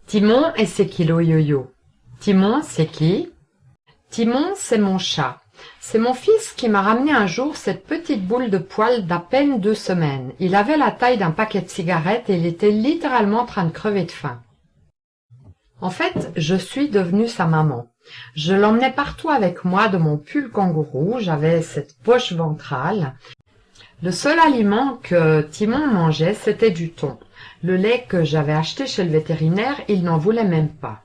Timon et ses kilos yo-yo. Timon, c'est qui? Timon, c'est mon chat. C'est mon fils qui m'a ramené un jour cette petite boule de poil d'à peine 2 semaines. Il avait la taille d'un paquet de cigarettes et il était littéralement en train de crever de faim. En fait, je suis devenue sa maman. Je l'emmenais partout avec moi de mon pull kangourou, j'avais cette poche ventrale. Le seul aliment que Timon mangeait, c'était du thon. Le lait que j'avais acheté chez le vétérinaire, il n'en voulait même pas.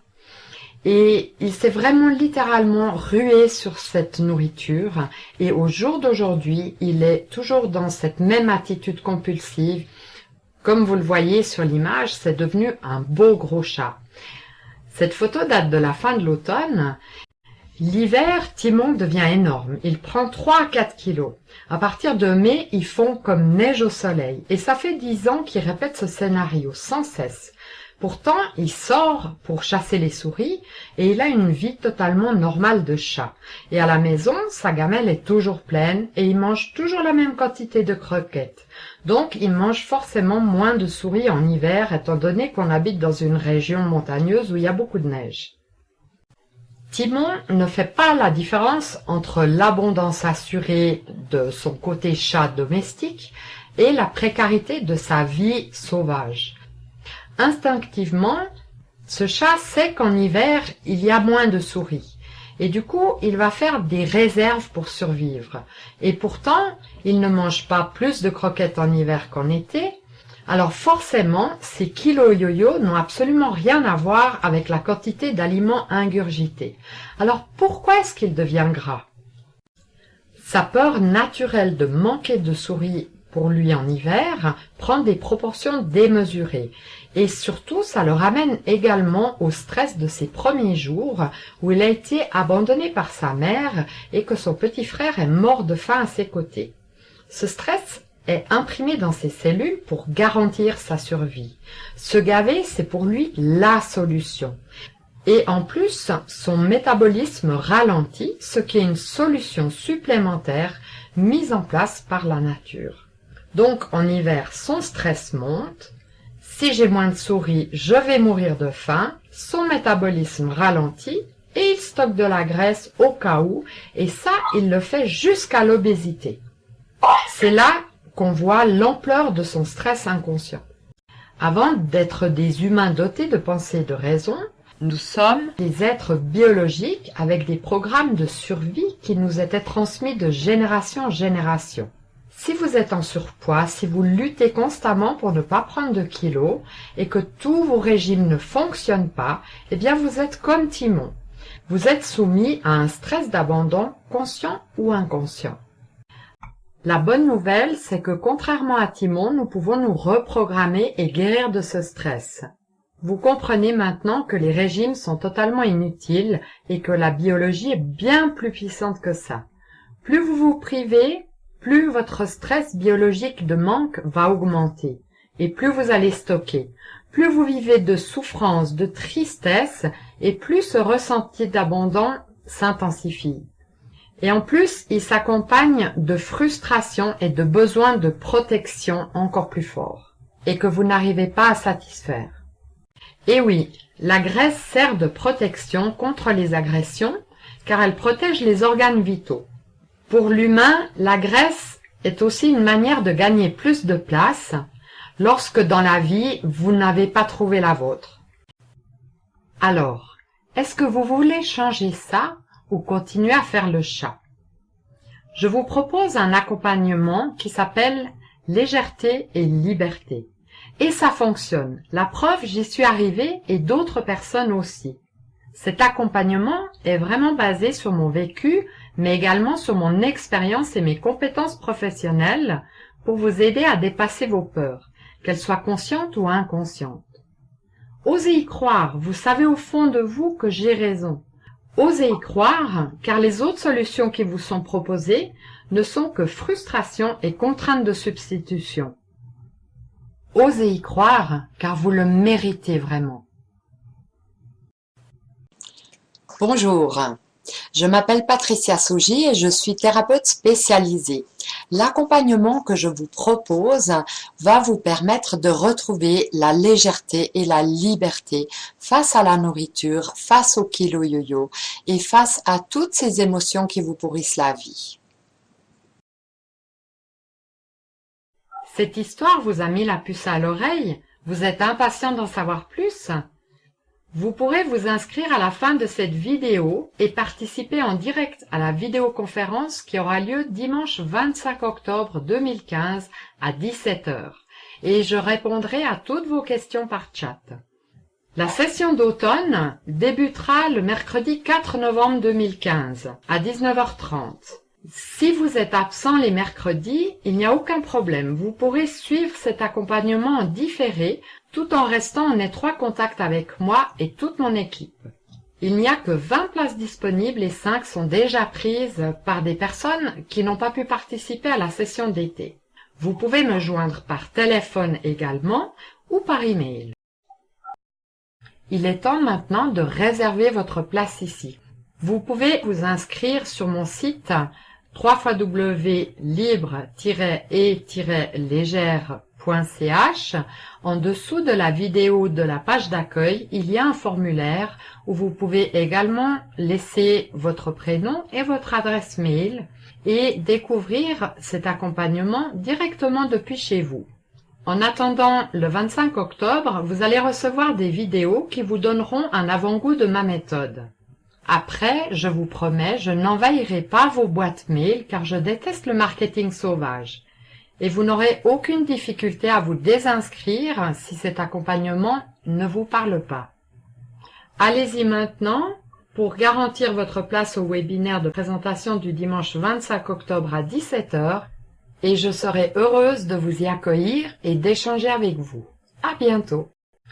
Et il s'est vraiment littéralement rué sur cette nourriture et au jour d'aujourd'hui, il est toujours dans cette même attitude compulsive. Comme vous le voyez sur l'image, c'est devenu un beau gros chat. Cette photo date de la fin de l'automne. L'hiver, Timon devient énorme. Il prend 3 à 4 kilos. À partir de mai, ils fond comme neige au soleil. Et ça fait 10 ans qu'il répète ce scénario sans cesse. Pourtant, il sort pour chasser les souris et il a une vie totalement normale de chat. Et à la maison, sa gamelle est toujours pleine et il mange toujours la même quantité de croquettes. Donc, il mange forcément moins de souris en hiver étant donné qu'on habite dans une région montagneuse où il y a beaucoup de neige. Timon ne fait pas la différence entre l'abondance assurée de son côté chat domestique et la précarité de sa vie sauvage. Instinctivement, ce chat sait qu'en hiver, il y a moins de souris. Et du coup, il va faire des réserves pour survivre. Et pourtant, il ne mange pas plus de croquettes en hiver qu'en été. Alors forcément, ces kilos yo-yo n'ont absolument rien à voir avec la quantité d'aliments ingurgités. Alors pourquoi est-ce qu'il devient gras? Sa peur naturelle de manquer de souris pour lui en hiver prend des proportions démesurées. Et surtout, ça le ramène également au stress de ses premiers jours où il a été abandonné par sa mère et que son petit frère est mort de faim à ses côtés. Ce stress est imprimé dans ses cellules pour garantir sa survie. Se gaver, c'est pour lui la solution. Et en plus, son métabolisme ralentit, ce qui est une solution supplémentaire mise en place par la nature. Donc en hiver, son stress monte. Si j'ai moins de souris, je vais mourir de faim. Son métabolisme ralentit et il stocke de la graisse au cas où. Et ça, il le fait jusqu'à l'obésité. C'est là qu'on voit l'ampleur de son stress inconscient. Avant d'être des humains dotés de pensée et de raison, nous sommes des êtres biologiques avec des programmes de survie qui nous étaient transmis de génération en génération. Si vous êtes en surpoids, si vous luttez constamment pour ne pas prendre de kilos et que tous vos régimes ne fonctionnent pas, eh bien vous êtes comme Timon. Vous êtes soumis à un stress d'abandon conscient ou inconscient. La bonne nouvelle, c'est que contrairement à Timon, nous pouvons nous reprogrammer et guérir de ce stress. Vous comprenez maintenant que les régimes sont totalement inutiles et que la biologie est bien plus puissante que ça. Plus vous vous privez, plus votre stress biologique de manque va augmenter et plus vous allez stocker. Plus vous vivez de souffrance, de tristesse et plus ce ressenti d'abandon s'intensifie. Et en plus, il s'accompagne de frustration et de besoin de protection encore plus forts et que vous n'arrivez pas à satisfaire. Et oui, la graisse sert de protection contre les agressions car elle protège les organes vitaux. Pour l'humain, la graisse est aussi une manière de gagner plus de place lorsque dans la vie, vous n'avez pas trouvé la vôtre. Alors, est-ce que vous voulez changer ça ou continuer à faire le chat? Je vous propose un accompagnement qui s'appelle légèreté et liberté. Et ça fonctionne. La preuve, j'y suis arrivée et d'autres personnes aussi. Cet accompagnement est vraiment basé sur mon vécu, mais également sur mon expérience et mes compétences professionnelles pour vous aider à dépasser vos peurs, qu'elles soient conscientes ou inconscientes. Osez y croire, vous savez au fond de vous que j'ai raison. Osez y croire, car les autres solutions qui vous sont proposées ne sont que frustration et contrainte de substitution. Osez y croire, car vous le méritez vraiment. Bonjour, Je m'appelle Patricia Sougy et je suis thérapeute spécialisée. L'accompagnement que je vous propose va vous permettre de retrouver la légèreté et la liberté face à la nourriture, face au kilo yo-yo et face à toutes ces émotions qui vous pourrissent la vie. Cette histoire vous a mis la puce à l'oreille? Vous êtes impatient d'en savoir plus? Vous pourrez vous inscrire à la fin de cette vidéo et participer en direct à la vidéoconférence qui aura lieu dimanche 25 octobre 2015 à 17 h. Et je répondrai à toutes vos questions par chat. La session d'automne débutera le mercredi 4 novembre 2015 à 19 h 30. Si vous êtes absent les mercredis, il n'y a aucun problème. Vous pourrez suivre cet accompagnement en différé tout en restant en étroit contact avec moi et toute mon équipe. Il n'y a que 20 places disponibles et 5 sont déjà prises par des personnes qui n'ont pas pu participer à la session d'été. Vous pouvez me joindre par téléphone également ou par email. Il est temps maintenant de réserver votre place ici. Vous pouvez vous inscrire sur mon site www.libre-et-légère.ch. En dessous de la vidéo de la page d'accueil, il y a un formulaire où vous pouvez également laisser votre prénom et votre adresse mail et découvrir cet accompagnement directement depuis chez vous. En attendant le 25 octobre, vous allez recevoir des vidéos qui vous donneront un avant-goût de ma méthode. Après, je vous promets, je n'envahirai pas vos boîtes mail car je déteste le marketing sauvage. Et vous n'aurez aucune difficulté à vous désinscrire si cet accompagnement ne vous parle pas. Allez-y maintenant pour garantir votre place au webinaire de présentation du dimanche 25 octobre à 17 h et je serai heureuse de vous y accueillir et d'échanger avec vous. À bientôt.